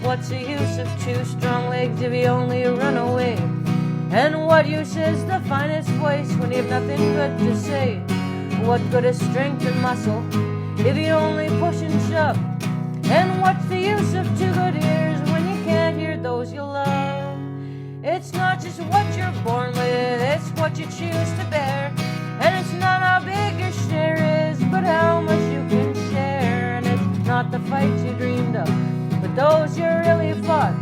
what's the use of two strong legs if you only run away? And what use is the finest voice when you have nothing good to say? What good is strength and muscle if you only push and shove? And what's the use of two good ears when you can't hear those you love? It's not just what you're born with, it's what you choose to bear. And it's not how big your share is, but how much you can share. And it's not the fights you dreamed of, but those you really fought.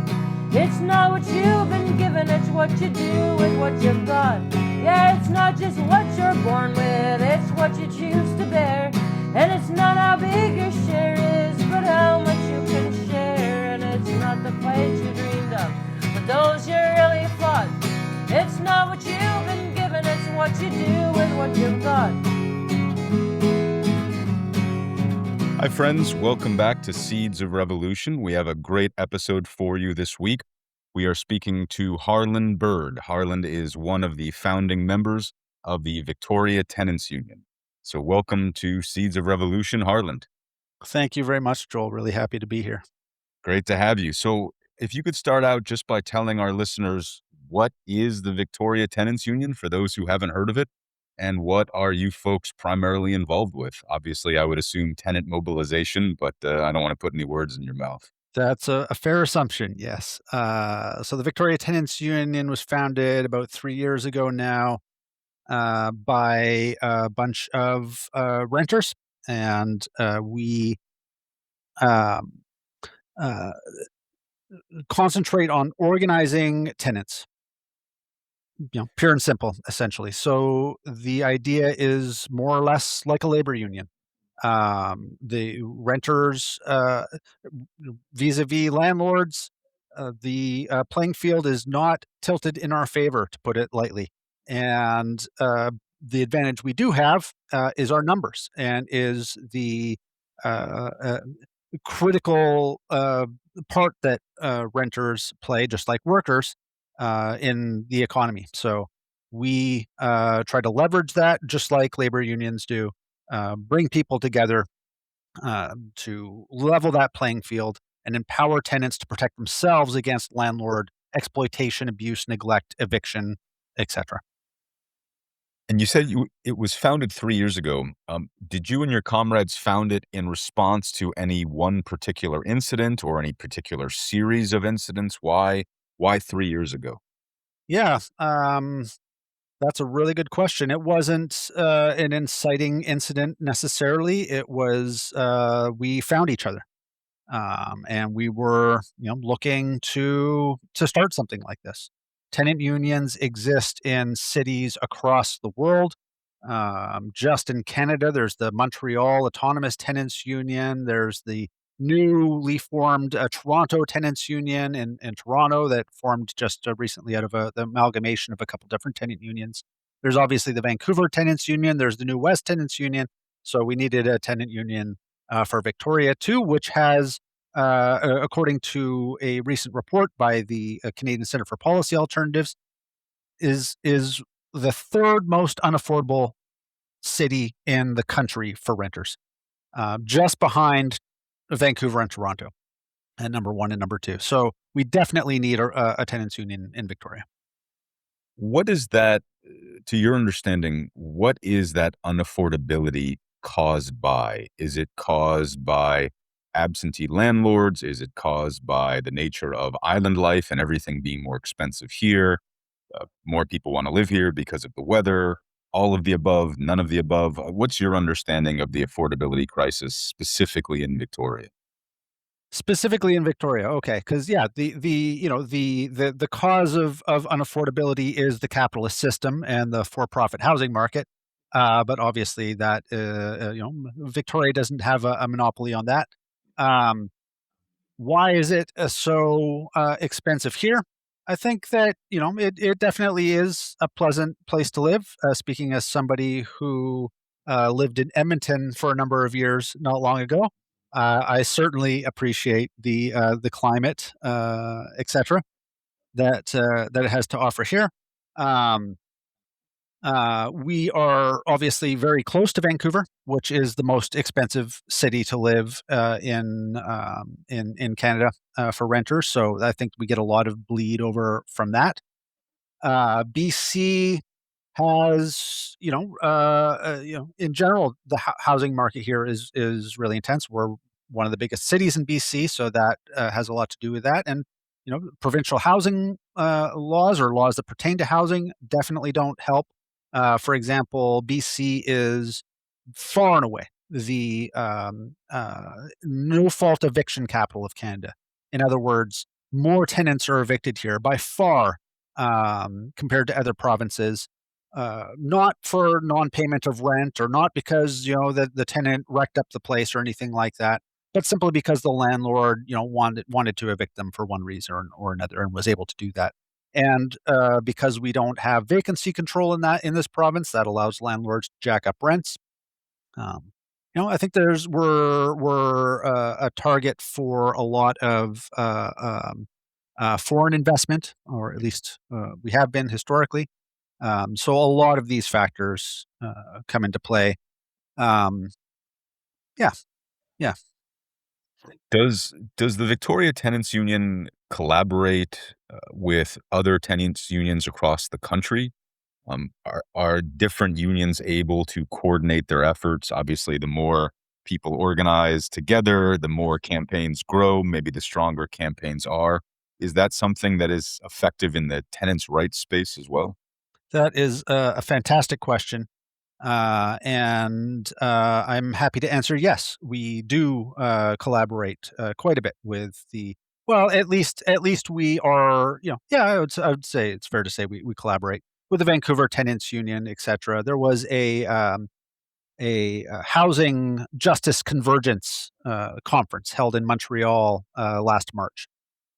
It's not what you've been given, it's what you do with what you've got. Yeah, it's not just what you're born with, it's what you choose to bear. And it's not how big your share is, but how much you can share. And it's not the fights you dreamed of, but those you really fought. It's not what you've been given, it's what you do with what you've got. Hi friends, welcome back to Seeds of Revolution. We have a great episode for you this week. We are speaking to Harland Bird. Harland is one of the founding members of the Victoria Tenants Union. So welcome to Seeds of Revolution, Harland. Thank you very much, Joel. Really happy to be here. Great to have you. So if you could start out just by telling our listeners, what is the Victoria Tenants Union for those who haven't heard of it? And what are you folks primarily involved with? Obviously, I would assume tenant mobilization, but I don't want to put any words in your mouth. That's a fair assumption, yes. So the Victoria Tenants Union was founded about 3 years ago now by a bunch of renters, and we um, uh, concentrate on organizing tenants. Pure and simple, essentially. So the idea is more or less like a labor union. The renters, vis-a-vis landlords, the playing field is not tilted in our favor, to put it lightly. And the advantage we do have is our numbers, and is the uh, uh, critical part that renters play, just like workers, in the economy. So we try to leverage that, just like labor unions do, bring people together to level that playing field and empower tenants to protect themselves against landlord exploitation, abuse, neglect, eviction, etc. And you said it was founded 3 years ago. Did you and your comrades found it in response to any one particular incident or any particular series of incidents? Why 3 years ago? Yeah, that's a really good question. It wasn't an inciting incident necessarily. It was we found each other, and we were, looking to start something like this. Tenant unions exist in cities across the world. Just in Canada, there's the Montreal Autonomous Tenants Union. There's the newly formed Toronto Tenants Union in Toronto that formed just recently out of the amalgamation of a couple different tenant unions. There's obviously the Vancouver Tenants Union. There's the New West Tenants Union. So we needed a tenant union for Victoria too, which has, according to a recent report by the Canadian Centre for Policy Alternatives, is the third most unaffordable city in the country for renters, just behind Vancouver and Toronto at number one and number two. So we definitely need a tenants union in Victoria. What is that, to your understanding, what is that unaffordability caused by? Is it caused by absentee landlords? Is it caused by the nature of island life and everything being more expensive here? More people want to live here because of the weather, all of the above, none of the above. What's your understanding of the affordability crisis specifically in Victoria? Specifically in Victoria, okay, because yeah, the cause of unaffordability is the capitalist system and the for-profit housing market. But obviously, that Victoria doesn't have a monopoly on that. Why is it so expensive here? I think that it definitely is a pleasant place to live. Speaking as somebody who lived in Edmonton for a number of years not long ago, I certainly appreciate the climate, etc. That it has to offer here. Um, We are obviously very close to Vancouver, which is the most expensive city to live in Canada for renters. So I think we get a lot of bleed over from that. BC has, in general, the housing market here is really intense. We're one of the biggest cities in BC, so that has a lot to do with that. And provincial housing laws or laws that pertain to housing definitely don't help. For example, BC is far and away the no fault eviction capital of Canada. In other words, more tenants are evicted here by far compared to other provinces. Not for non-payment of rent, or not because the tenant wrecked up the place or anything like that, but simply because the landlord wanted to evict them for one reason or another and was able to do that. And because we don't have vacancy control in this province, that allows landlords to jack up rents. Um, I think we're a target for a lot of foreign investment, or at least we have been historically. So a lot of these factors come into play. Um, yeah, yeah. Does the Victoria Tenants Union collaborate with other tenants unions across the country? Are different unions able to coordinate their efforts? Obviously, the more people organize together, the more campaigns grow, maybe the stronger campaigns are. Is that something that is effective in the tenants' rights space as well? That is a fantastic question. And I'm happy to answer yes. We do collaborate quite a bit with well, at least we are, yeah, I would say it's fair to say we collaborate with the Vancouver Tenants Union, etc. There was a housing justice convergence conference held in Montreal last March.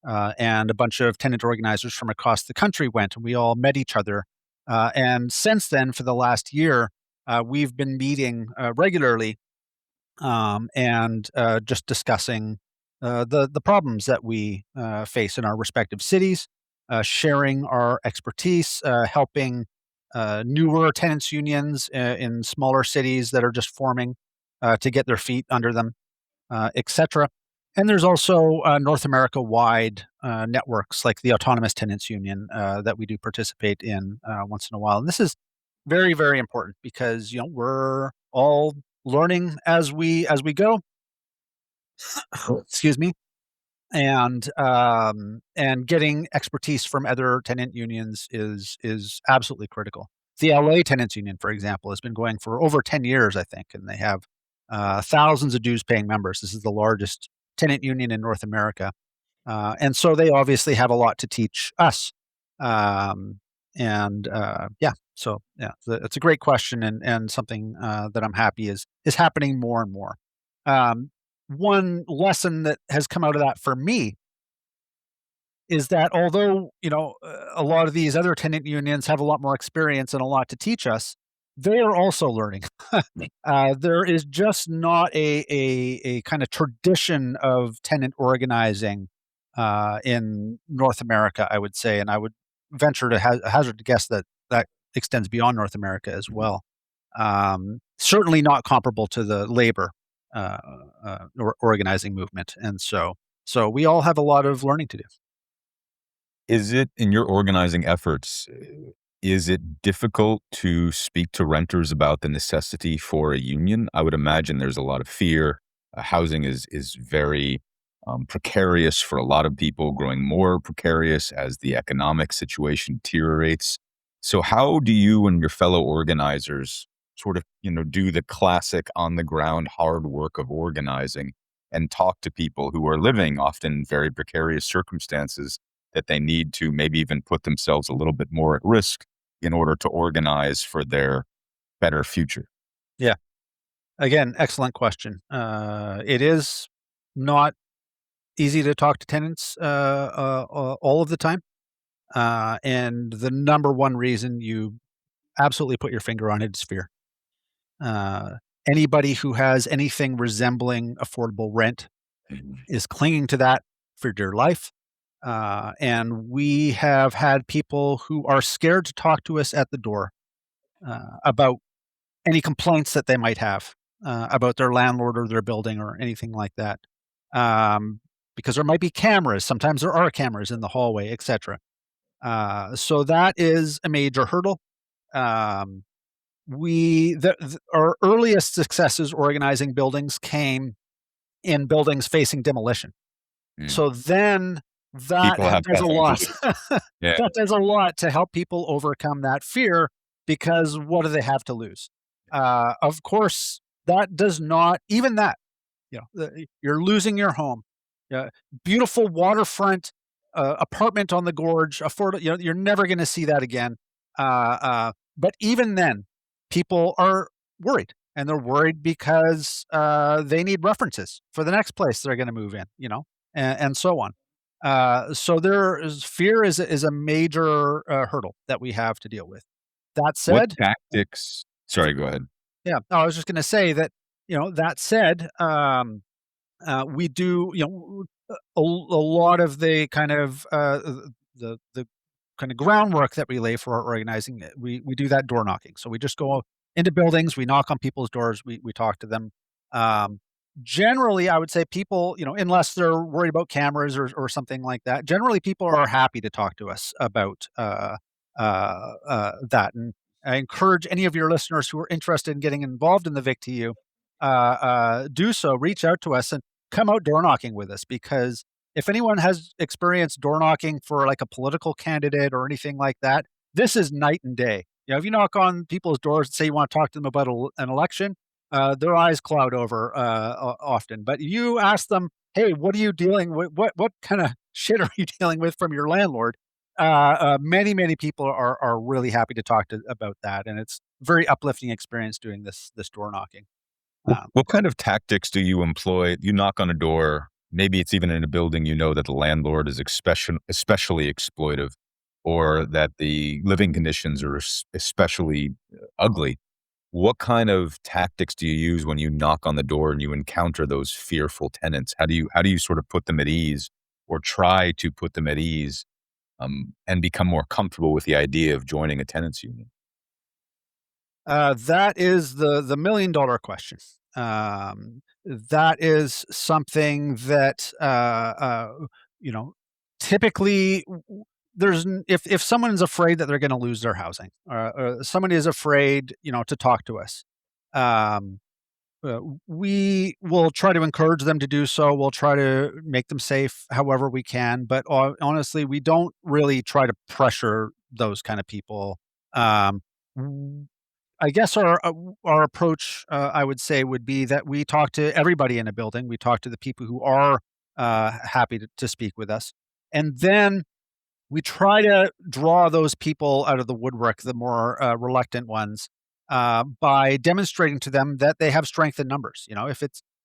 And a bunch of tenant organizers from across the country went, and we all met each other. And since then, for the last year, we've been meeting regularly and just discussing the problems that we face in our respective cities, sharing our expertise, helping newer tenants unions in smaller cities that are just forming to get their feet under them, etc. And there's also North America-wide networks like the Autonomous Tenants Union that we do participate in once in a while. And this is very, very important because we're all learning as we go. Excuse me. And getting expertise from other tenant unions is absolutely critical. The LA Tenants Union, for example, has been going for over 10 years, I think, and they have thousands of dues-paying members. This is the largest tenant union in North America, and so they obviously have a lot to teach us. And yeah, so yeah, it's a great question and something that I'm happy is happening more and more. Um, One lesson that has come out of that for me is that although, a lot of these other tenant unions have a lot more experience and a lot to teach us, they are also learning. There is just not a kind of tradition of tenant organizing in North America, I would say, and I would venture to hazard to guess that that extends beyond North America as well. Certainly not comparable to the labor uh, organizing movement, and so we all have a lot of learning to do. Is it in your organizing efforts, is it difficult to speak to renters about the necessity for a union? I would imagine there's a lot of fear. Housing is very precarious for a lot of people, growing more precarious as the economic situation deteriorates. So, how do you and your fellow organizers sort of, do the classic on the ground hard work of organizing and talk to people who are living often in very precarious circumstances that they need to maybe even put themselves a little bit more at risk in order to organize for their better future? Yeah. Again, excellent question. It is not easy to talk to tenants all of the time. And the number one reason, you absolutely put your finger on it, is fear. Uh, Anybody who has anything resembling affordable rent is clinging to that for dear life. And we have had people who are scared to talk to us at the door about any complaints that they might have about their landlord or their building or anything like that. Um, because there might be cameras. Sometimes there are cameras in the hallway, etc. So that is a major hurdle. Um, our earliest successes organizing buildings came in buildings facing demolition. Mm. So then that People have does a nothing to lot. lose. Yeah. That does a lot to help people overcome that fear because what do they have to lose? Of course, that does not even that, you're losing your home. Yeah, beautiful waterfront apartment on the gorge, you're never going to see that again. But even then, people are worried, and they're worried because they need references for the next place they're going to move in, and so on. So fear is a major hurdle that we have to deal with. That What said, tactics sorry, go ahead. yeah, no, I was just going to say that, that said, we do, a lot of the kind of the kind of groundwork that we lay for our organizing. We do that door knocking. So we just go into buildings, we knock on people's doors, we talk to them. Um, Generally, I would say people, unless they're worried about cameras or something like that. Generally, people are happy to talk to us about that. And I encourage any of your listeners who are interested in getting involved in the VicTU, do so. Reach out to us and come out door knocking with us, because if anyone has experienced door knocking for like a political candidate or anything like that, this is night and day. If you knock on people's doors and say you want to talk to them about an election, their eyes cloud over often. But you ask them, "Hey, what are you dealing with? What kind of shit are you dealing with from your landlord?" Many people are really happy to talk to about that, and it's a very uplifting experience doing this door knocking. What kind of tactics do you employ? You knock on a door, maybe it's even in a building you know that the landlord is especially exploitive, or that the living conditions are especially ugly. What kind of tactics do you use when you knock on the door and you encounter those fearful tenants? How do you sort of put them at ease, or try to put them at ease, and become more comfortable with the idea of joining a tenants union? That is the $1,000,000 question. That is something that you know typically if someone's afraid that they're going to lose their housing, or someone is afraid, to talk to us. Um, we will try to encourage them to do so. We'll try to make them safe however we can. But honestly, we don't really try to pressure those kind of people. Um, I guess our approach, I would say, would be that we talk to everybody in a building. We talk to the people who are happy to speak with us, and then we try to draw those people out of the woodwork, the more reluctant ones, by demonstrating to them that they have strength in numbers.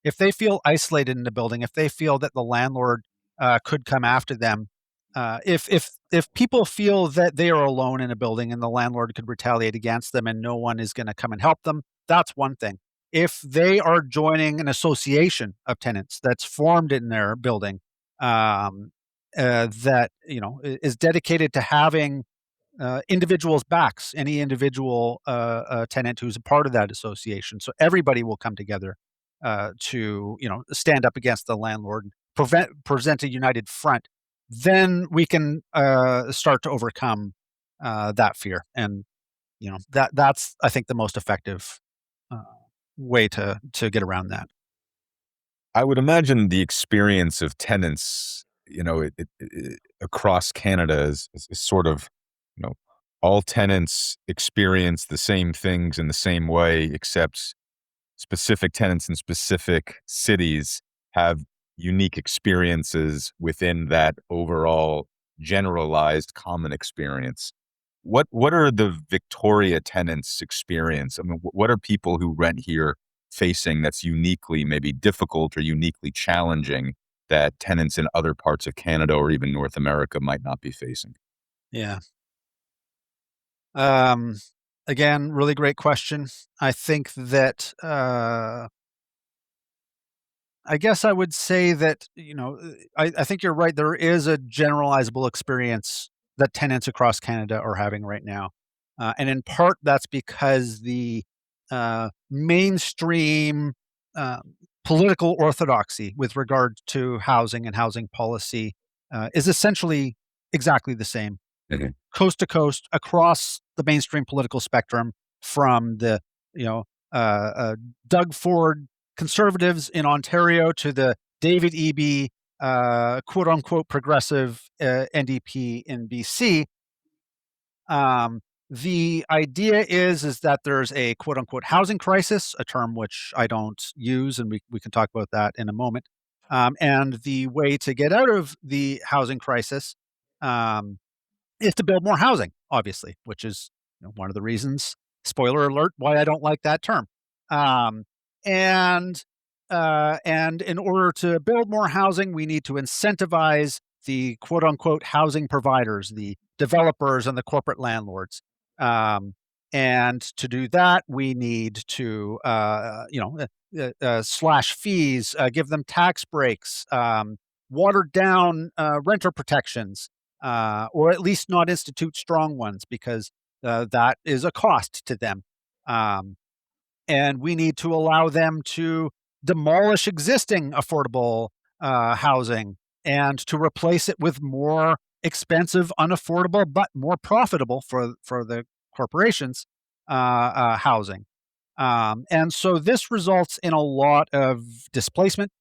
If they feel isolated in the building, if they feel that the landlord could come after them, if people feel that they are alone in a building and the landlord could retaliate against them and no one is going to come and help them, that's one thing. If they are joining an association of tenants that's formed in their building, um, that is dedicated to having individuals' backs, any individual tenant who's a part of that association. So everybody will come together to stand up against the landlord, present a united front. Then we can start to overcome that fear, and that's, I think, the most effective uh, way to get around that. I would imagine the experience of tenants, across Canada is sort of, you know, all tenants experience the same things in the same way, except specific tenants in specific cities have unique experiences within that overall generalized common experience. What are the Victoria tenants experience? I mean, what are people who rent here facing that's uniquely maybe difficult or uniquely challenging that tenants in other parts of Canada or even North America might not be facing? Yeah. Um, Again, really great question. I think that I guess I would say that, I think you're right. There is a generalizable experience that tenants across Canada are having right now. And in part, that's because the mainstream uh, political orthodoxy with regard to housing and housing policy is essentially exactly the same, Mhm. coast to coast across the mainstream political spectrum, from the you know Doug Ford conservatives in Ontario to the David Eby quote unquote progressive NDP in BC. Um, the idea is that there's a quote unquote housing crisis, a term which I don't use, and we can talk about that in a moment. And the way to get out of the housing crisis um, is to build more housing, obviously, which is one of the reasons, spoiler alert, why I don't like that term. Um, and and in order to build more housing, we need to incentivize the quote unquote housing providers, the developers and the corporate landlords. Um, and to do that, we need to slash fees, give them tax breaks, water down renter protections, or at least not institute strong ones, because that is a cost to them. Um, and we need to allow them to demolish existing affordable housing and to replace it with more expensive, unaffordable, but more profitable for the corporations housing. And so this results in a lot of displacement.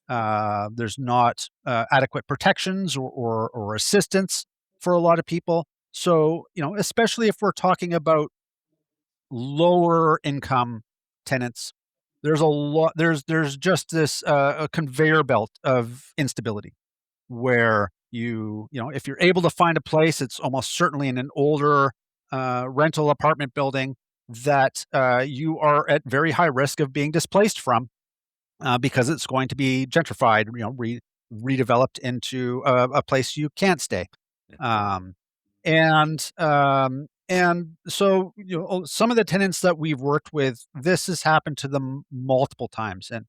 There's not adequate protections or assistance for a lot of people. So, especially if we're talking about lower income tenants, there's a lot. There's just this a conveyor belt of instability where if you're able to find a place, it's almost certainly in an older rental apartment building that you are at very high risk of being displaced from, because it's going to be gentrified, redeveloped into a place you can't stay. Um, and so, some of the tenants that we've worked with, this has happened to them multiple times. And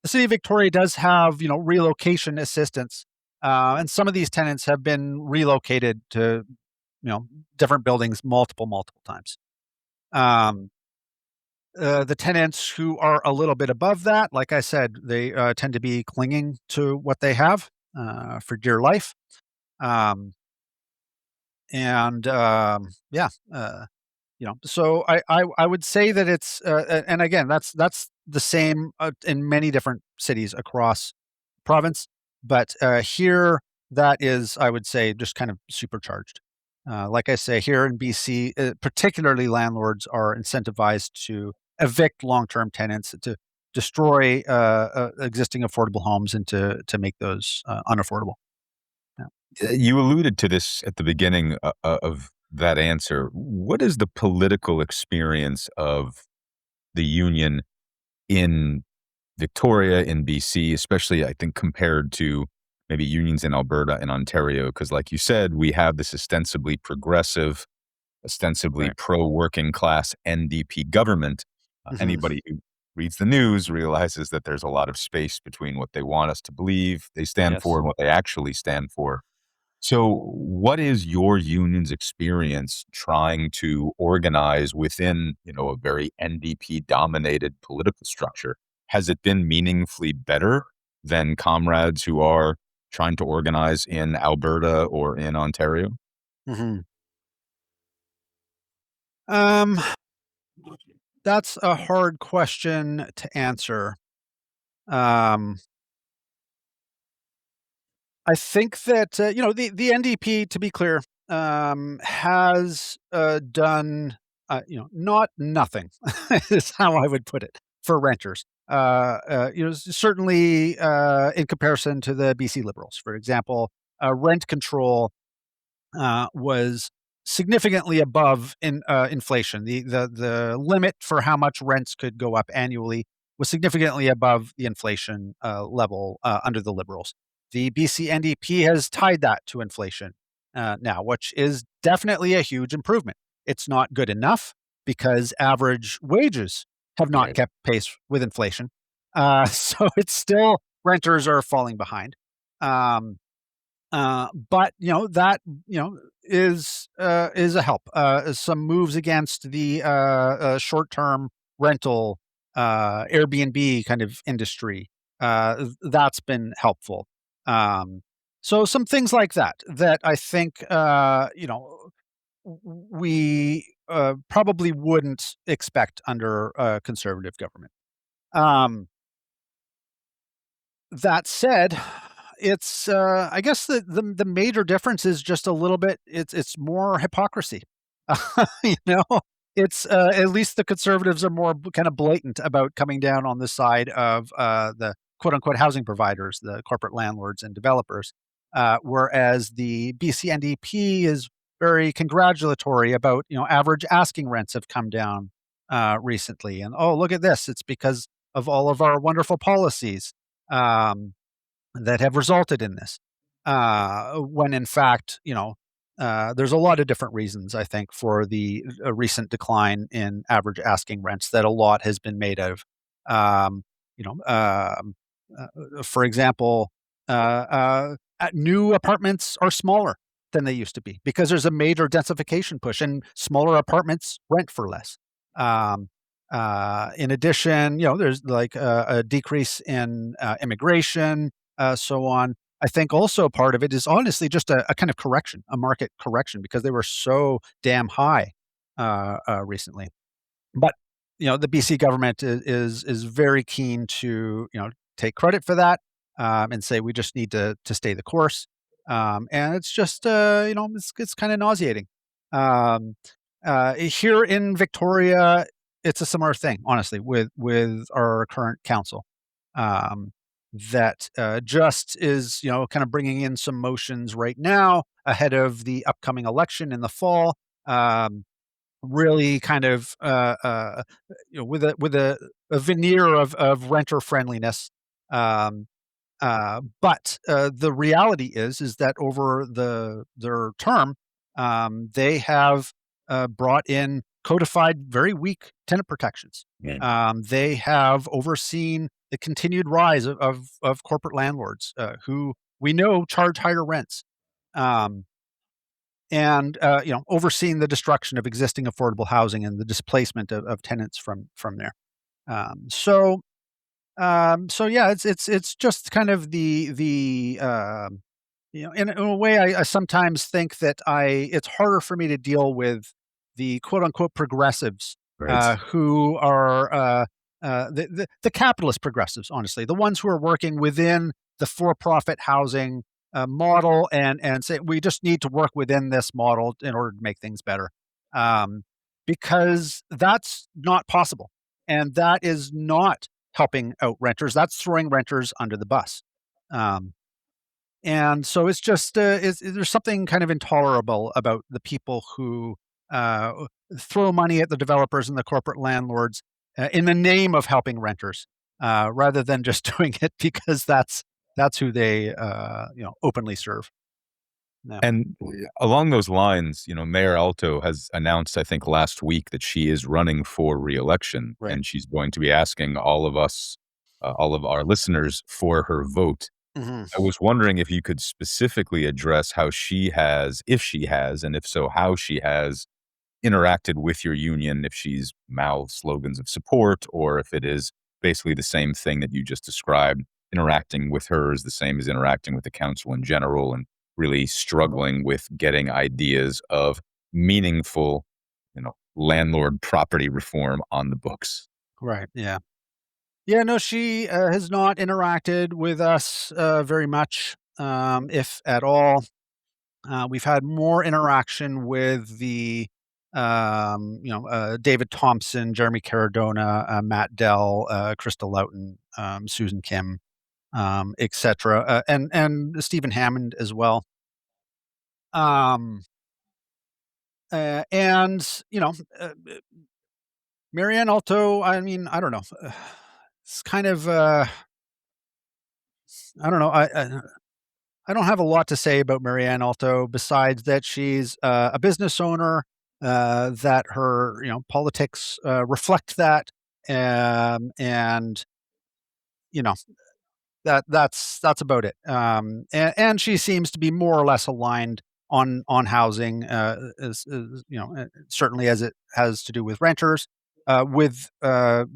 the city of Victoria does have, relocation assistance. And some of these tenants have been relocated to, different buildings multiple times. Um, the tenants who are a little bit above that, like I said, they tend to be clinging to what they have for dear life. Um, and yeah, so I would say that it's and again, that's the same in many different cities across province, but here that is, I would say, just kind of supercharged. Like I say, here in BC, particularly landlords are incentivized to evict long-term tenants, to destroy existing affordable homes, and to make those unaffordable. Yeah. You alluded to this at the beginning of that answer. What is the political experience of the union in Victoria, in BC, especially, I think, compared to maybe unions in Alberta and Ontario? Because, like you said, we have this ostensibly progressive, ostensibly Right. pro-working class NDP government. Mhm. Anybody who reads the news realizes that there's a lot of space between what they want us to believe they stand for Yes. and what they actually stand for. So, what is your union's experience trying to organize within, a very NDP dominated political structure? Has it been meaningfully better than comrades who are trying to organize in Alberta or in Ontario? Mhm. Um, that's a hard question to answer. Um, I think that the NDP, to be clear, has done not nothing is how I would put it for renters. Certainly in comparison to the BC Liberals, for example, rent control was significantly above inflation. The limit for how much rents could go up annually was significantly above the inflation level under the Liberals. The BC NDP has tied that to inflation now, which is definitely a huge improvement. It's not good enough because average wages have not Right. kept pace with inflation. So it's still, renters are falling behind. Um, but that is a help. Some moves against the short-term rental Airbnb kind of industry. That's been helpful. So some things like that I think we probably wouldn't expect under a conservative government. Um, that said, it's I guess the major difference is just a little bit. It's more hypocrisy. you know, it's at least the conservatives are more kind of blatant about coming down on the side of the quote unquote housing providers, the corporate landlords and developers, whereas the BC NDP is very congratulatory about average asking rents have come down recently, and oh look at this, it's because of all of our wonderful policies. Um, that have resulted in this. When in fact, there's a lot of different reasons, I think, for the recent decline in average asking rents that a lot has been made of. Um, you know, for example, new apartments are smaller than they used to be because there's a major densification push, and smaller apartments rent for less. Um, in addition, there's like a decrease in immigration, so on. I think also part of it is honestly just a kind of correction, a market correction, because they were so damn high recently. But the BC government is very keen to take credit for that, and say we just need to stay the course. And it's just it's kind of nauseating. Um, Here in Victoria, it's a similar thing, honestly, with our current council. Um, that just is kind of bringing in some motions right now ahead of the upcoming election in the fall. Um, Really kind of with a veneer of renter friendliness. Um, but the reality is that over their term, they have brought in codified very weak tenant protections. Yeah. They have overseen the continued rise of corporate landlords who we know charge higher rents. Um, and overseeing the destruction of existing affordable housing and the displacement of tenants from there. So yeah, it's just kind of in a way, I sometimes think that it's harder for me to deal with the quote unquote progressives Right. who are the capitalist progressives, honestly, the ones who are working within the for-profit housing model, and say we just need to work within this model in order to make things better, um, because that's not possible, and that is not helping out renters. That's throwing renters under the bus. Um, and so it's just there's something kind of intolerable about the people who uh, throw money at the developers and the corporate landlords in the name of helping renters, rather than just doing it because that's who they openly serve. Yeah. And along those lines, Mayor Alto has announced, I think last week, that she is running for reelection, Right. and she's going to be asking all of us, all of our listeners, for her vote. Hmm. I was wondering if you could specifically address how she has, if she has, and if so, how she has interacted with your union, if she's mouthed slogans of support, or if it is basically the same thing that you just described. Interacting with her is the same as interacting with the council in general, and really struggling with getting ideas of meaningful, landlord property reform on the books. Right. Yeah. Yeah. No, she has not interacted with us very much, if at all. We've had more interaction with the, David Thompson, Jeremy Caradona, Matt Dell, Krista Loughton, Susan Kim, etc., and Stephen Hammond as well. Um, and Marianne Alto. I mean, I don't know. It's kind of I don't know. I don't have a lot to say about Marianne Alto besides that she's a business owner, that her politics reflect that, and you know that's about it. And she seems to be more or less aligned on housing, certainly as it has to do with renters, with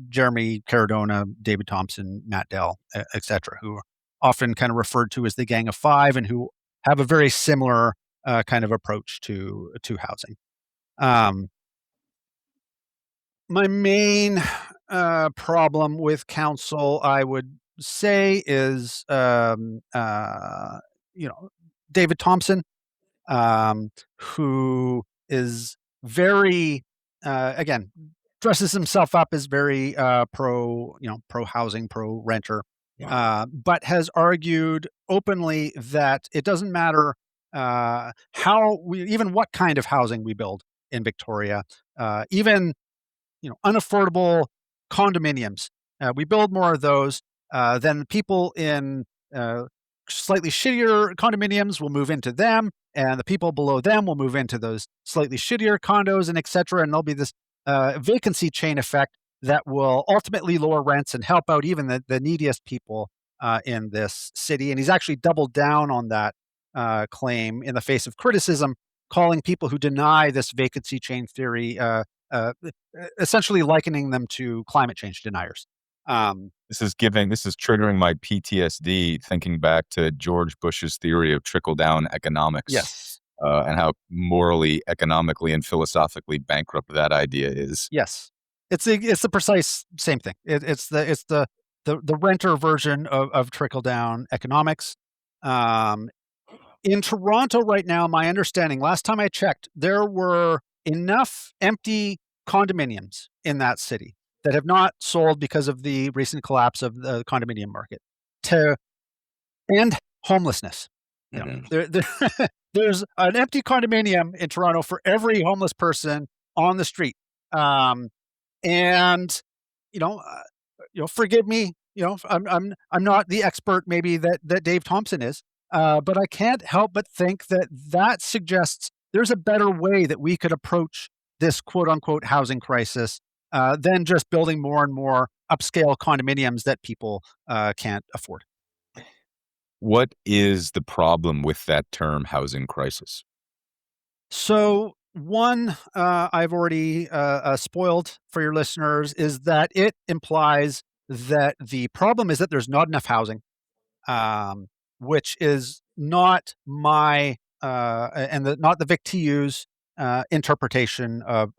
Jeremy Caradona, David Thompson, Matt Dell, etc., who are often kind of referred to as the Gang of Five, and who have a very similar kind of approach to housing. My main problem with council, I would say, is David Thompson, who is very again dresses himself up as very pro housing, pro renter, but has argued openly that it doesn't matter even what kind of housing we build in Victoria, even unaffordable condominiums. We build more of those, then people in slightly shittier condominiums will move into them, and the people below them will move into those slightly shittier condos, and etc. And there'll be this vacancy chain effect that will ultimately lower rents and help out even the neediest people in this city. And he's actually doubled down on that claim in the face of criticism, calling people who deny this vacancy chain theory essentially likening them to climate change deniers. This is triggering my PTSD, thinking back to George Bush's theory of trickle-down economics. Yes. And how morally, economically, and philosophically bankrupt that idea is. Yes. It's the precise same thing. It's the renter version of trickle-down economics. In Toronto right now, my understanding, last time I checked, there were enough empty condominiums in that city that have not sold because of the recent collapse of the condominium market to end homelessness. There's an empty condominium in Toronto for every homeless person on the street. And forgive me, I'm not the expert maybe that Dave Thompson is, but I can't help but think that suggests there's a better way that we could approach this quote unquote housing crisis than just building more and more upscale condominiums that people can't afford. What is the problem with that term housing crisis? So one, I've already spoiled for your listeners, is that it implies that the problem is that there's not enough housing, which is not my not the VicTU's interpretation of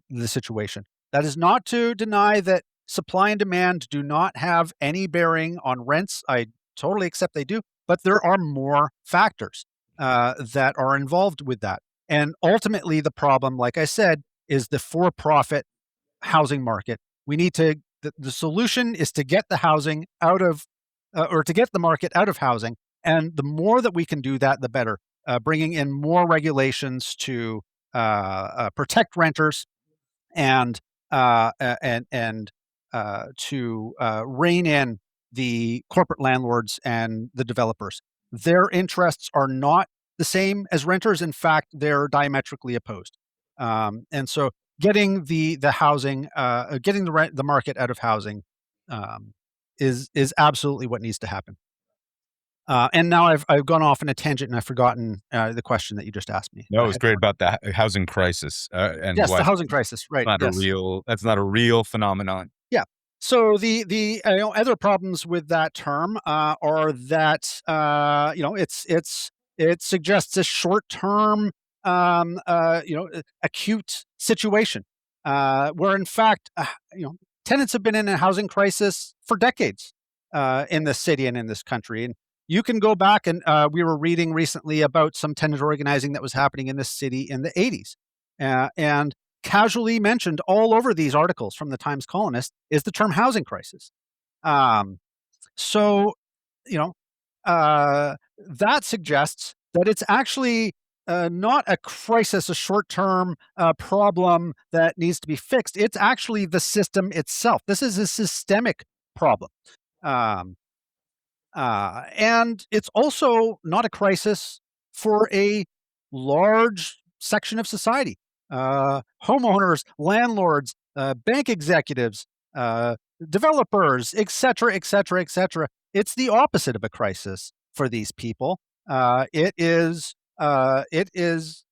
the situation. That is not to deny that supply and demand do not have any bearing on rents. I totally accept they do, but there are more factors that are involved with that. And ultimately, the problem, like I said, is the for-profit housing market. We need to, the solution is to get the housing out of, or to get the market out of housing. And the more that we can do that, the better. Bringing in more regulations to protect renters and to rein in the corporate landlords and the developers. Their interests are not the same as renters. In fact, they're diametrically opposed. And so getting the housing, getting the market out of housing is absolutely what needs to happen. And now I've gone off on a tangent and I've forgotten the question that you just asked me. No, it was great about the housing crisis. And yes, why the housing crisis, right? That's not a real phenomenon. Yeah. So the other problems with that term are that it suggests a short-term acute situation where in fact tenants have been in a housing crisis for decades in this city and in this country. And you can go back and we were reading recently about some tenant organizing that was happening in this city in the 80s. And casually mentioned all over these articles from the Times Colonist is the term housing crisis. So, that suggests that it's actually not a crisis, a short-term problem that needs to be fixed. It's actually the system itself. This is a systemic problem. And it's also not a crisis for a large section of society. Homeowners, landlords, bank executives, developers, et cetera, et cetera, et cetera. It's the opposite of a crisis for these people. It is It is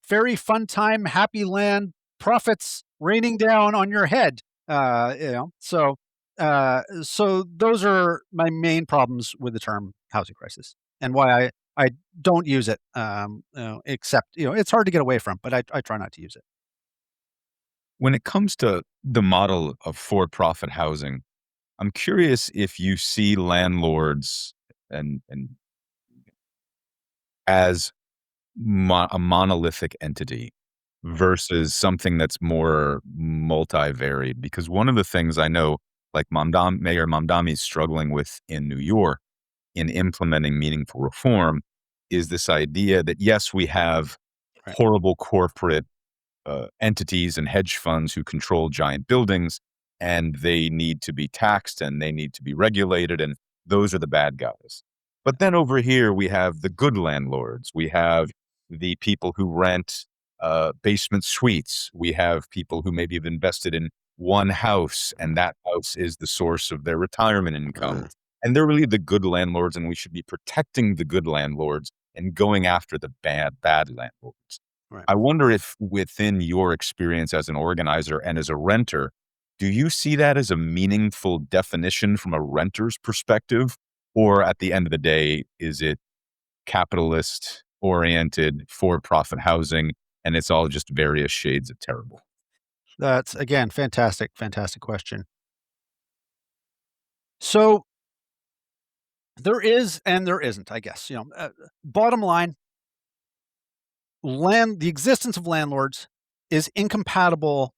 very fun time, happy land, profits raining down on your head. So those are my main problems with the term housing crisis, and why I don't use it. Except it's hard to get away from, but I try not to use it. When it comes to the model of for-profit housing, I'm curious if you see landlords and as a monolithic entity versus something that's more multivariate. Because one of the things I know, like Mayor Mamdani is struggling with in New York in implementing meaningful reform, is this idea that yes, we have Right. horrible corporate entities and hedge funds who control giant buildings, and they need to be taxed and they need to be regulated, and those are the bad guys. But then over here, we have the good landlords. We have the people who rent basement suites. We have people who maybe have invested in one house, and that house is the source of their retirement income. And they're really the good landlords, and we should be protecting the good landlords and going after the bad landlords. Right. I wonder if within your experience as an organizer and as a renter, do you see that as a meaningful definition from a renter's perspective? Or at the end of the day, is it capitalist oriented for profit housing and it's all just various shades of terrible? That's again fantastic question. So there is and there isn't, I guess. Bottom line, the existence of landlords is incompatible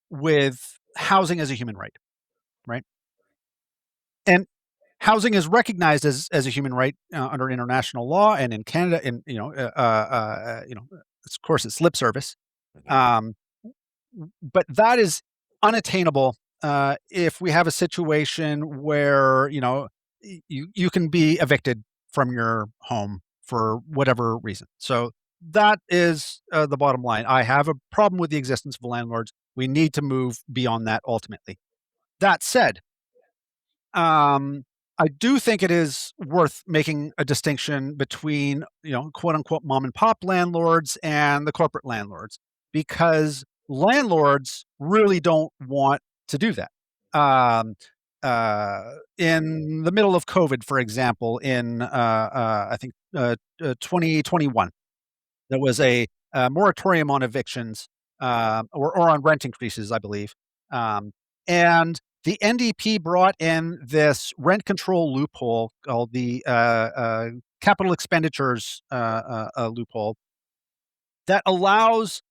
with housing as a human right, right? And housing is recognized as a human right under international law and in Canada. And of course, it's lip service. Um, but that is unattainable if we have a situation where you can be evicted from your home for whatever reason. So that is the bottom line. I have a problem with the existence of landlords. We need to move beyond that ultimately. That said, I do think it is worth making a distinction between, quote unquote, mom and pop landlords and the corporate landlords, because landlords really don't want to do that. Um, in the middle of COVID, for example, in I think 2021, there was a moratorium on evictions or on rent increases, I believe. And the NDP brought in this rent control loophole called the capital expenditures loophole that allows,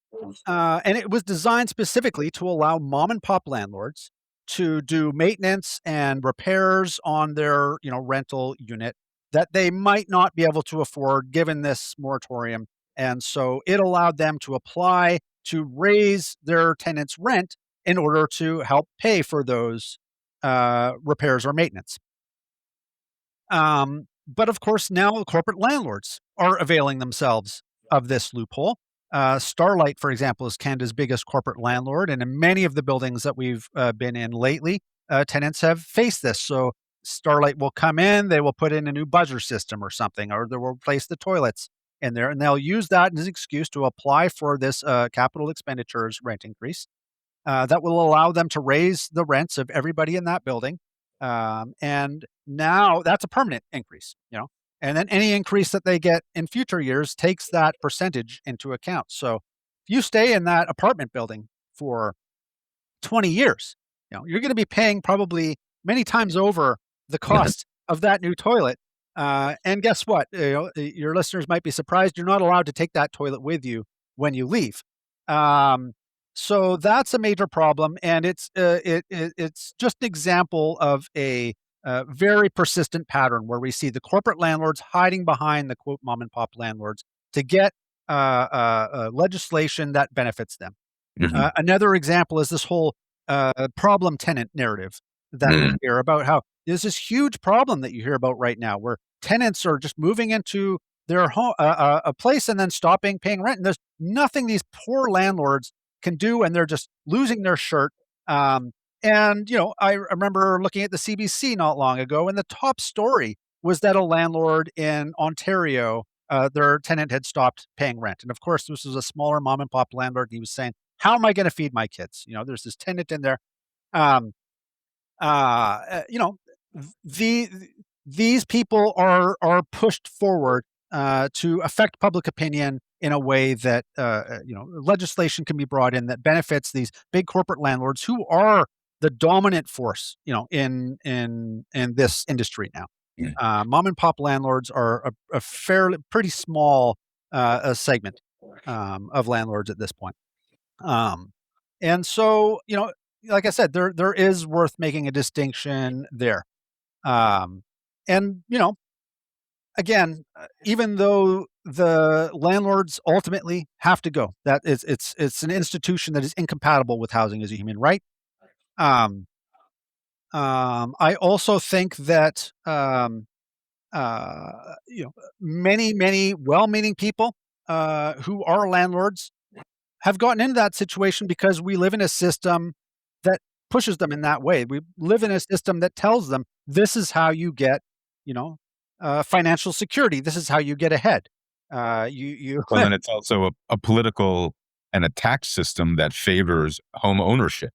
and it was designed specifically to allow mom and pop landlords to do maintenance and repairs on their rental unit that they might not be able to afford given this moratorium. And so it allowed them to apply to raise their tenants' rent in order to help pay for those repairs or maintenance. But of course, now corporate landlords are availing themselves of this loophole. Starlight, for example, is Canada's biggest corporate landlord, and in many of the buildings that we've been in lately, tenants have faced this. So Starlight will come in, they will put in a new buzzer system or something, or they will replace the toilets in there, and they'll use that as an excuse to apply for this capital expenditures rent increase that will allow them to raise the rents of everybody in that building. And now that's a permanent increase, and then any increase that they get in future years takes that percentage into account. So if you stay in that apartment building for 20 years, you're going to be paying probably many times over the cost of that new toilet. And guess what? Your listeners might be surprised you're not allowed to take that toilet with you when you leave. So that's a major problem, and it's just an example of a very persistent pattern where we see the corporate landlords hiding behind the quote mom and pop landlords to get legislation that benefits them. Another example is this whole problem tenant narrative that we hear about. How there's this huge problem that you hear about right now, where tenants are just moving into their home, a place, and then stopping paying rent, and there's nothing these poor landlords can do, and they're just losing their shirt. And I remember looking at the CBC not long ago, and the top story was that a landlord in Ontario their tenant had stopped paying rent. And of course, this was a smaller mom and pop landlord. And he was saying, "How am I going to feed my kids? There's this tenant in there." Um, you know, the these people are pushed forward to affect public opinion in a way that legislation can be brought in that benefits these big corporate landlords who are the dominant force, in this industry now. Mm. Mom and pop landlords are a fairly pretty small a segment of landlords at this point. Um, and so, like I said, there is worth making a distinction there. Um, and again, even though the landlords ultimately have to go, that is, it's an institution that is incompatible with housing as a human right. Um, I also think that many well-meaning people who are landlords have gotten into that situation because we live in a system that pushes them in that way. We live in a system that tells them this is how you get, financial security. This is how you get ahead. You Well, then it's also a political and a tax system that favors home ownership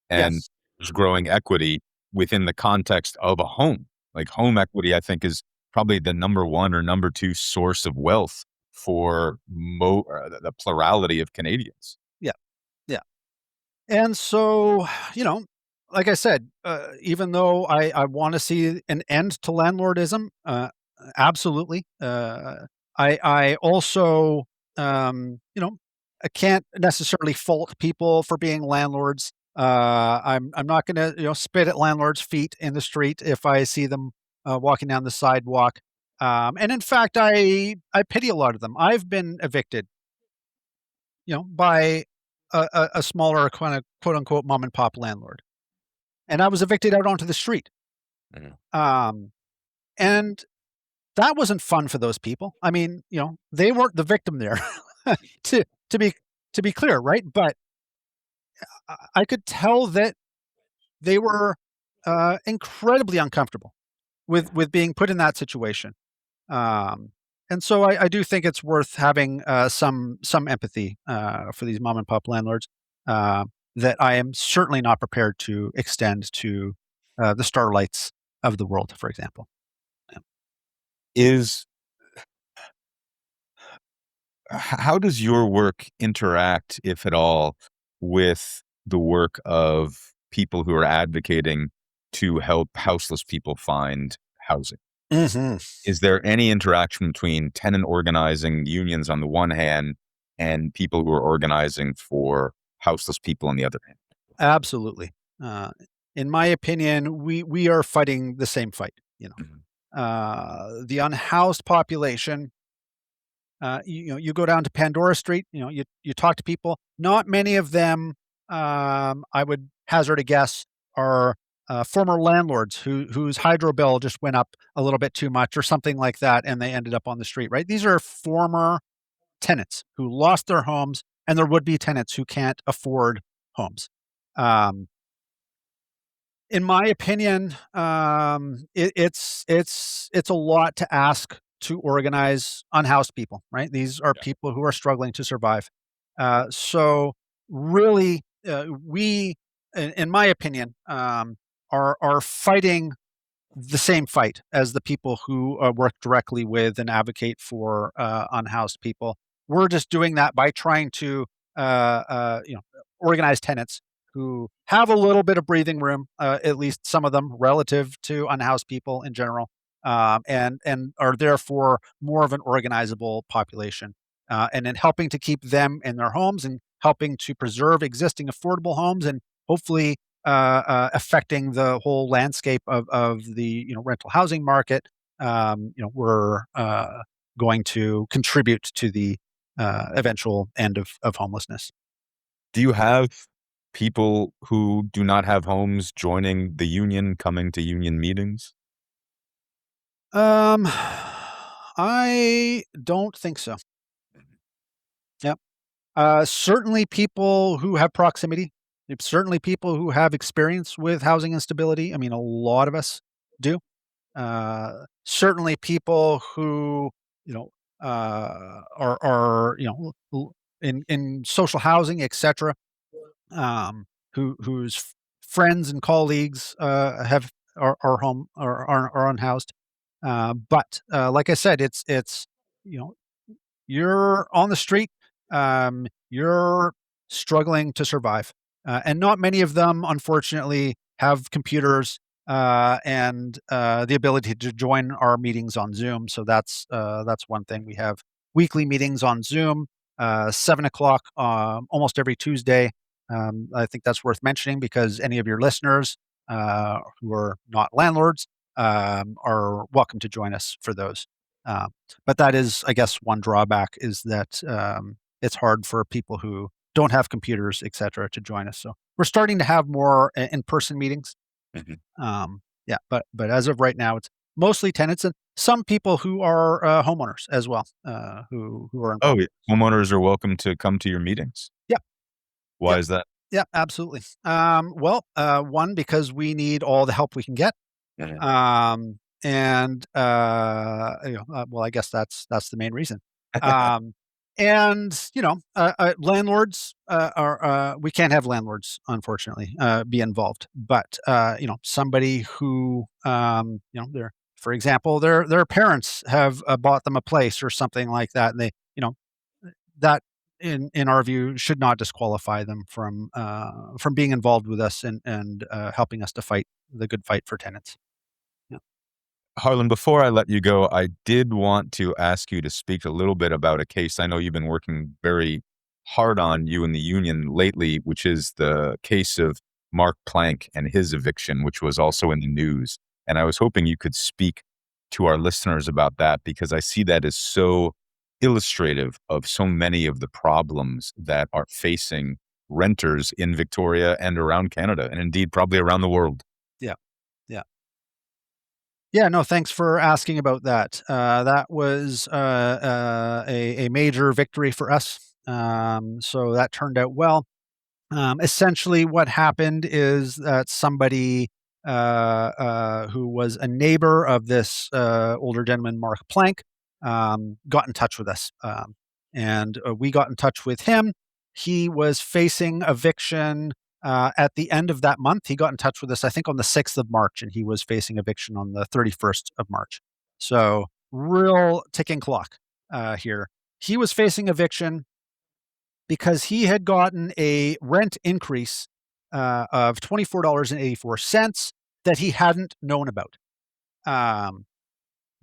and yes, there's growing equity within the context of a home. Like home equity, I think, is probably the number one or number two source of wealth for the plurality of Canadians. yeah, yeah. And so, you know, like I said, even though I want to see an end to landlordism, absolutely. I also, I can't necessarily fault people for being landlords. I'm not going to spit at landlords' feet in the street if I see them walking down the sidewalk. And in fact, I pity a lot of them. I've been evicted, by a smaller kind of quote unquote mom and pop landlord. And I was evicted out onto the street. Mhm. And that wasn't fun for those people. I mean, they weren't the victim there to, to be, to be clear. Right. But I could tell that they were incredibly uncomfortable with being put in that situation. Um, and so I do think it's worth having some empathy for these mom and pop landlords uh, that I am certainly not prepared to extend to the starlights of the world, for example. Is How does your work interact, if at all, with the work of people who are advocating to help houseless people find housing? Hmm. Is there any interaction between tenant organizing unions on the one hand and people who are organizing for houseless people on the other hand? Absolutely. Uh, in my opinion, we are fighting the same fight. Mhm. The unhoused population. You go down to Pandora Street. You talk to people. Not many of them, I would hazard a guess, are former landlords whose hydro bill just went up a little bit too much or something like that, and they ended up on the street. Right? These are former tenants who lost their homes, and there would be tenants who can't afford homes. Um, in my opinion, it's a lot to ask to organize unhoused people, right? These are Yeah. people who are struggling to survive. So really, we, in my opinion, are fighting the same fight as the people who work directly with and advocate for unhoused people. We're just doing that by trying to, organize tenants who have a little bit of breathing room, at least some of them, relative to unhoused people in general, and are therefore more of an organizable population. And in helping to keep them in their homes and helping to preserve existing affordable homes and hopefully affecting the whole landscape of the rental housing market. We're going to contribute to the eventual end of homelessness. Do you have people who do not have homes joining the union, coming to union meetings? Um, I don't think so. Yep. Certainly, people who have proximity. Certainly, people who have experience with housing instability. I mean, a lot of us do. Certainly people who, are in social housing, etc., whose friends and colleagues have are home or are unhoused. But like I said, it's you know you're on the street, you're struggling to survive, and not many of them, unfortunately, have computers and the ability to join our meetings on Zoom. So that's one thing. We have weekly meetings on Zoom, 7 o'clock, almost every Tuesday. I think that's worth mentioning because any of your listeners who are not landlords are welcome to join us for those. Um, but that is, I guess, one drawback is that it's hard for people who don't have computers, et cetera, to join us. So we're starting to have more in-person meetings. Mhm. Yeah, but as of right now, it's mostly tenants and some people who are homeowners as well, who are Oh, involved. yeah. Homeowners are welcome to come to your meetings. Yeah, Why yeah, is that? yeah, absolutely. Well, one because we need all the help we can get. Mhm. And, well, I guess that's the main reason. Um, and, landlords, we can't have landlords, unfortunately, be involved. But, somebody who, their for example, their parents have, bought them a place or something like that, and that in our view should not disqualify them from being involved with us and helping us to fight the good fight for tenants. Yeah. Harlan, before I let you go, I did want to ask you to speak a little bit about a case I know you've been working very hard on, you and the union lately, which is the case of Mark Plank and his eviction, which was also in the news. And I was hoping you could speak to our listeners about that because I see that as so illustrative of so many of the problems that are facing renters in Victoria and around Canada, and indeed probably around the world. Yeah. Yeah. Yeah, no, thanks for asking about that. That was a major victory for us. So that turned out well. Essentially, what happened is that somebody who was a neighbor of this older gentleman, Mark Plank, got in touch with us. And we got in touch with him. He was facing eviction at the end of that month. He got in touch with us, I think, on the 6th of March, and he was facing eviction on the 31st of March. So, real ticking clock here. He was facing eviction because he had gotten a rent increase of $24.84 that he hadn't known about. Um,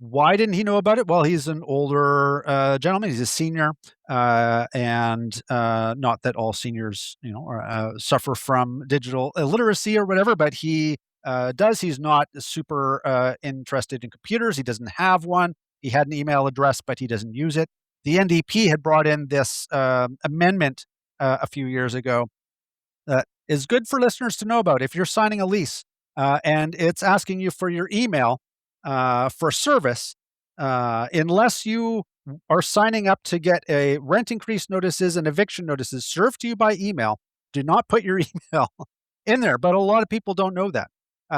why didn't he know about it? Well, he's an older gentleman. He's a senior, and not that all seniors, suffer from digital illiteracy or whatever, but he does. He's not super interested in computers. He doesn't have one. He had an email address, but he doesn't use it. The NDP had brought in this amendment a few years ago that is good for listeners to know about. If you're signing a lease and it's asking you for your email for service, unless you are signing up to get a rent increase notices and eviction notices served to you by email, do not put your email in there. But a lot of people don't know that.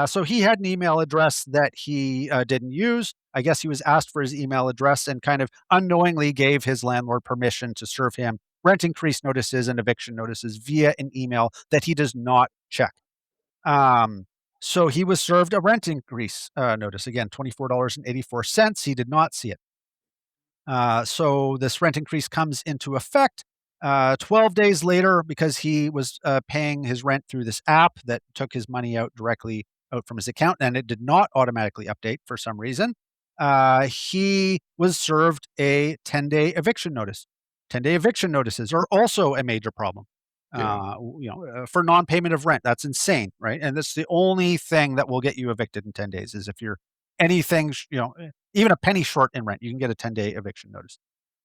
So he had an email address that he didn't use. I guess he was asked for his email address and kind of unknowingly gave his landlord permission to serve him rent increase notices and eviction notices via an email that he does not check. Um, so he was served a rent increase notice. Again, $24.84. He did not see it. So this rent increase comes into effect 12 days later because he was paying his rent through this app that took his money out directly out from his account, and it did not automatically update for some reason. He was served a 10-day eviction notice. 10-day eviction notices are also a major problem. Yeah. For non-payment of rent, that's insane, right? And that's the only thing that will get you evicted in 10 days is if you're anything, even a penny short in rent, you can get a 10-day eviction notice.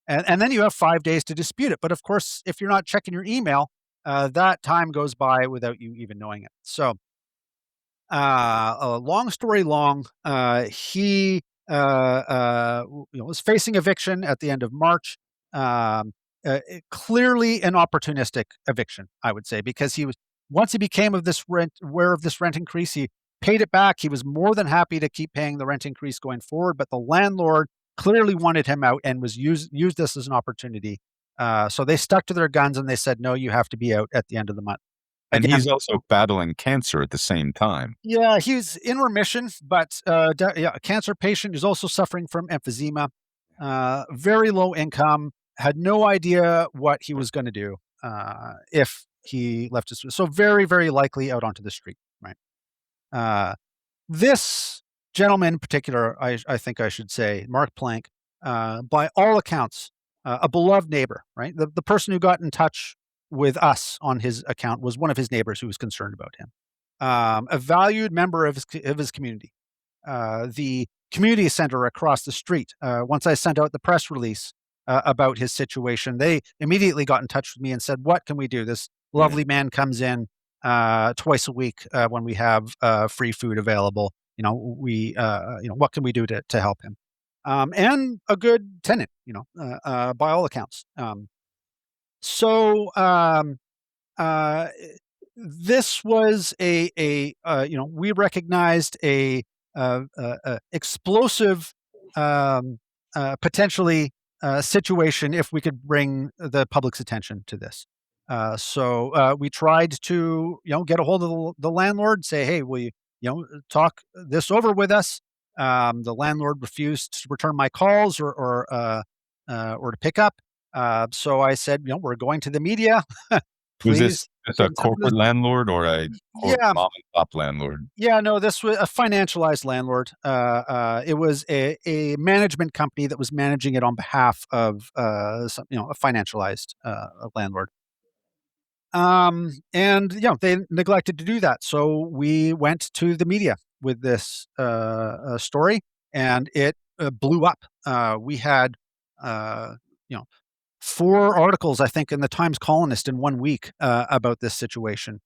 And then you have 5 days to dispute it. But of course, if you're not checking your email, that time goes by without you even knowing it. So, long story long, he was facing eviction at the end of March. Um, Clearly an opportunistic eviction, I would say, because he was once he became aware of this rent increase, he paid it back. He was more than happy to keep paying the rent increase going forward, but the landlord clearly wanted him out and was used this as an opportunity. So they stuck to their guns and they said, "No, you have to be out at the end of the month." And Again, he's also battling cancer at the same time. yeah, he's in remission, but a cancer patient is also suffering from emphysema. Very low income, had no idea what he was going to do if he left his. So very, very likely out onto the street. Right. Uh, this gentleman in particular, I think I should say, Mark Plank, by all accounts, a beloved neighbor. Right. The person who got in touch with us on his account was one of his neighbors who was concerned about him. A valued member of his community. The community center across the street, once I sent out the press release about his situation, they immediately got in touch with me and said, "What can we do? This lovely man comes in twice a week when we have free food available. What can we do to help him?" And a good tenant, by all accounts. So uh, this was we recognized a explosive, potentially situation if we could bring the public's attention to this. So we tried to get a hold of the landlord, say, "Hey, will you talk this over with us?" The landlord refused to return my calls or to pick up. So I said, "We're going to the media. Was Please." this just a corporate landlord or a Yeah, mom and pop landlord? yeah, no, this was a financialized landlord. It was a management company that was managing it on behalf of a financialized landlord. And they neglected to do that, so we went to the media with this story, and it blew up. We had uh, you know 4 articles, I think, in the Times Colonist in 1 week about this situation.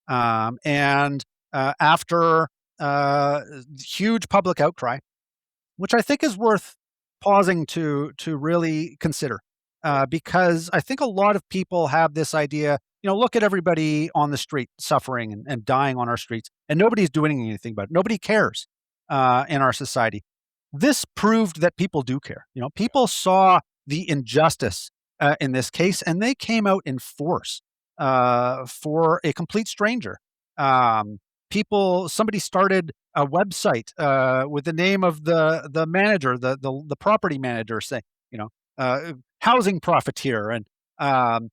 And after huge public outcry, which I think is worth pausing to really consider, because I think a lot of people have this idea. Look at everybody on the street suffering and dying on our streets, and nobody's doing anything about it. Nobody cares in our society. This proved that people do care. People saw the injustice in this case, and they came out in force for a complete stranger. Somebody started a website with the name of the manager, the property manager, saying, housing profiteer, and um,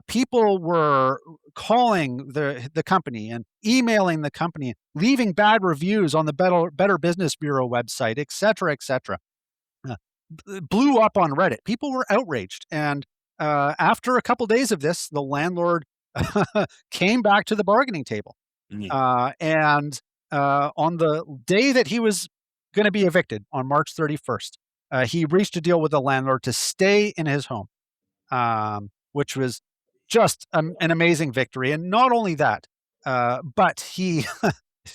people were calling the company and emailing the company, leaving bad reviews on the Better Business Bureau website, et cetera, et cetera. Uh, Blew up on Reddit. People were outraged, and after a couple days of this, the landlord came back to the bargaining table. Mhm. And on the day that he was going to be evicted on March 31st, he reached a deal with the landlord to stay in his home, which was just an amazing victory. And not only that, but he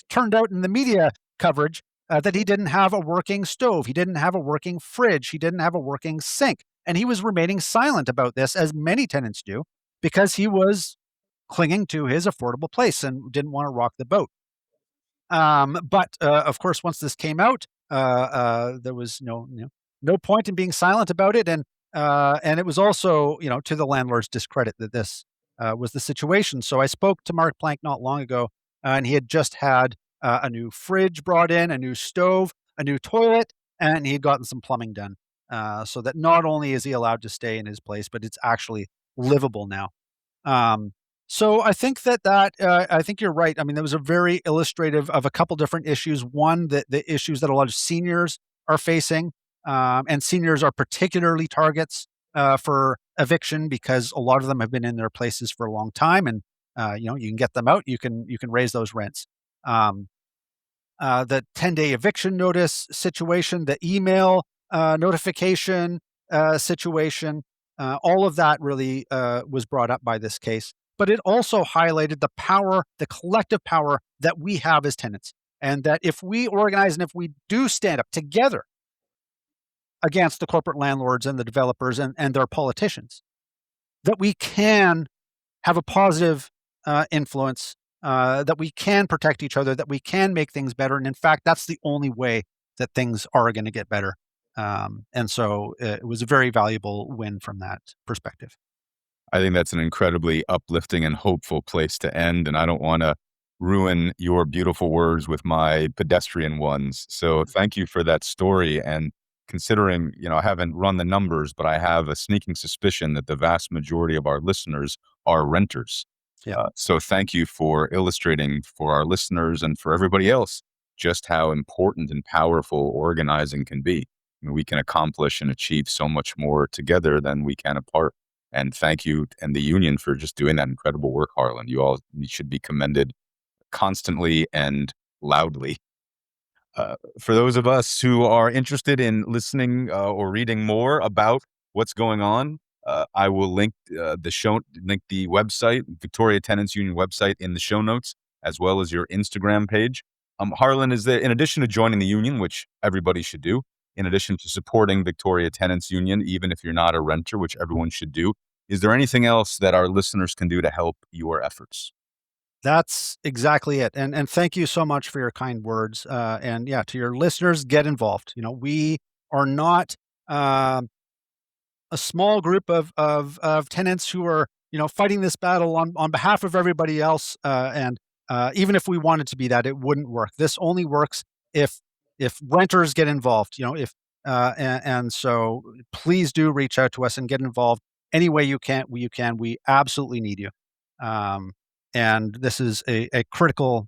turned out in the media coverage that he didn't have a working stove, he didn't have a working fridge, he didn't have a working sink. And he was remaining silent about this, as many tenants do, because he was clinging to his affordable place and didn't want to rock the boat. But of course, once this came out, there was no point in being silent about it, and it was also to the landlord's discredit that this was the situation. So I spoke to Mark Plank not long ago, and he had just had a new fridge brought in, a new stove, a new toilet, and he had gotten some plumbing done, so that not only is he allowed to stay in his place, but it's actually livable now. Um, so I think you're right. I mean, that was a very illustrative of a couple different issues. One, the issues that a lot of seniors are facing, and seniors are particularly targets for eviction because a lot of them have been in their places for a long time, and you can get them out. You can raise those rents. Um, the 10-day eviction notice situation, the email notification situation, all of that really was brought up by this case. But it also highlighted the power, the collective power that we have as tenants. And that if we organize and if we do stand up together against the corporate landlords and the developers and their politicians, that we can have a positive influence, that we can protect each other, that we can make things better. And in fact, that's the only way that things are going to get better. And so it was a very valuable win from that perspective. I think that's an incredibly uplifting and hopeful place to end, and I don't wanna ruin your beautiful words with my pedestrian ones. So thank you for that story, and considering, I haven't run the numbers, but I have a sneaking suspicion that the vast majority of our listeners are renters. Yeah. So thank you for illustrating for our listeners and for everybody else just how important and powerful organizing can be. I mean, we can accomplish and achieve so much more together than we can apart. And thank you and the union for just doing that incredible work, Harlan. You should be commended constantly and loudly. For those of us who are interested in listening or reading more about what's going on, I will link the website, Victoria Tenants Union website, in the show notes, as well as your Instagram page. Harlan, is there, in addition to joining the union, which everybody should do, in addition to supporting Victoria Tenants Union, even if you're not a renter, which everyone should do, is there anything else that our listeners can do to help your efforts? That's exactly it. And thank you so much for your kind words. And yeah, to your listeners, get involved. We are not a small group of tenants who are fighting this battle on behalf of everybody else. And even if we wanted to be that, it wouldn't work. This only works if renters get involved. And so please do reach out to us and get involved any way you can. We absolutely need you. And this is a critical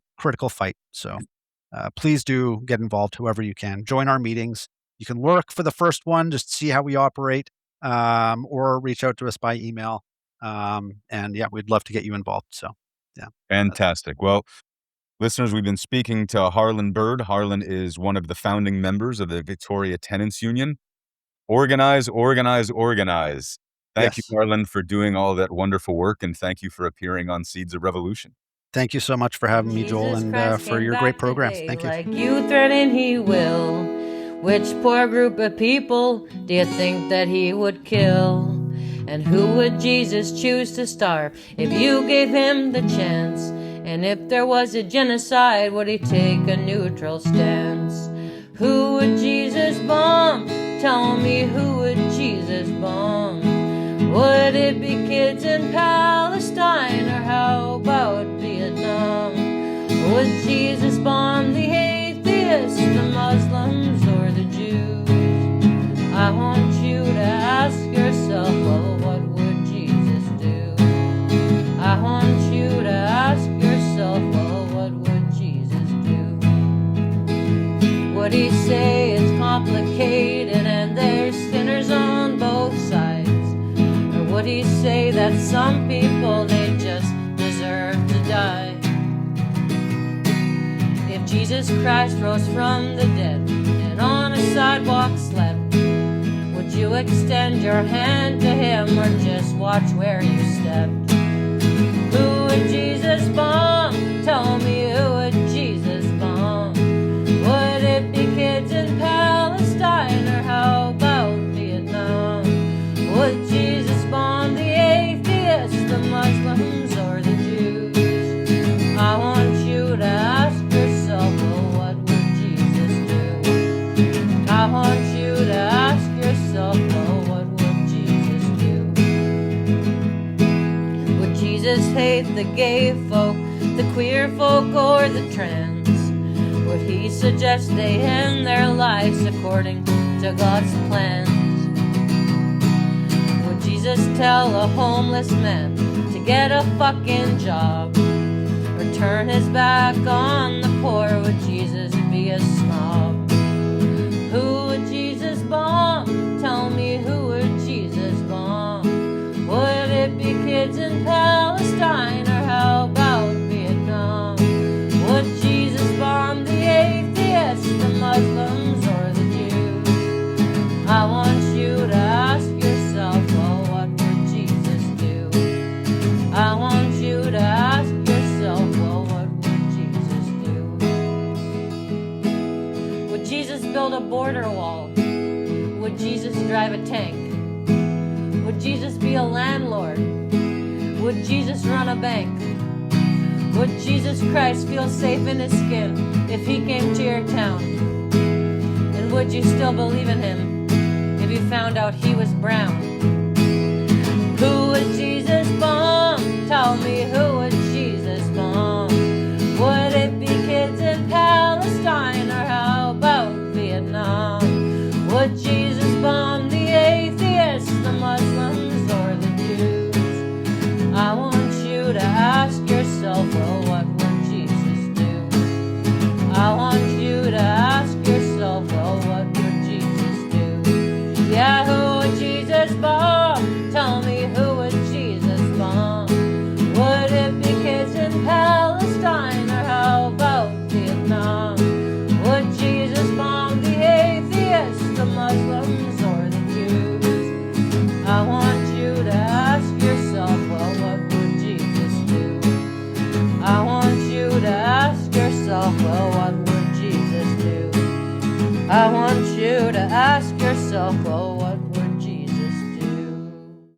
fight. So please do get involved, whoever you can. Join our meetings. You can lurk for the first one, just see how we operate, or reach out to us by email. And yeah, we'd love to get you involved. So yeah. Fantastic. Well, listeners, we've been speaking to Harlan Bird. Harlan is one of the founding members of the Victoria Tenants Union. Organize, organize, organize. Thank you, Yes. Harlan, for doing all that wonderful work, and thank you for appearing on Seeds of Revolution. Thank you so much for having me, Joel, Jesus and Christ for came your back great programs. today Thank you. Like you threatened he will. Which poor group of people do you think that he would kill? And who would Jesus choose to starve if you gave him the chance? And if there was a genocide, would he take a neutral stance? Who would Jesus bomb? Tell me, who would Jesus bomb? Would it be kids in Palestine, or how about Vietnam? Would Jesus bomb the atheists, the Muslims, or the Jews? I want you to ask yourself, well, what would Jesus do? I want you to ask yourself, well, what would Jesus do? Would he say it's complicated and there's sinners on both sides? Or would he say that some people, they just deserve to die? If Jesus Christ rose from the dead and on a sidewalk slept, would you extend your hand to him or just watch where you stepped? Who would Jesus bomb? Tell me, who would Jesus bomb? Would it be kids in Palestine, or how about Vietnam? Would Jesus bomb the atheists, the Muslims, or the Jews? I want you to ask yourself, well, what would Jesus do? I want you to ask yourself, well, what would Jesus do? Would Jesus hate the gay folk, the queer folk, or the trans? Would he suggest they end their lives according to God's plans? Would Jesus tell a homeless man to get a fucking job, or turn his back on the poor? Would Jesus be a snob? Who would Jesus bomb? Tell me, who would Jesus bomb? Would it be kids in Palestine, or how about Vietnam? Would Jesus bomb the atheists, the Muslims, or the Jews? I want you to ask yourself, well, what would Jesus do? I want you to ask yourself, well, what would Jesus do? Would Jesus build a border wall? Would Jesus drive a tank? Would Jesus be a landlord? Would Jesus run a bank? Would Jesus Christ feel safe in his skin if he came to your town? And would you still believe in him you found out he was brown? Who was Jesus' mom? Tell me, who was Jesus' mom? Would it be kids in Palestine, or how about Vietnam? Would Jesus bomb the atheists, the Muslims, or the Jews? I want you to ask yourself, well, what would Jesus do? I want you to ask yourself, well, what would Jesus do? Yeah, who would Jesus bomb? Tell me, who would Jesus bomb? Would it be kids in Palestine, or how about Vietnam? Would Jesus bomb the atheists, the Muslims, or the Jews? I want you to ask yourself, well, what would Jesus do? I want you to ask yourself, well, what would Jesus do? I want you to ask yourself, well,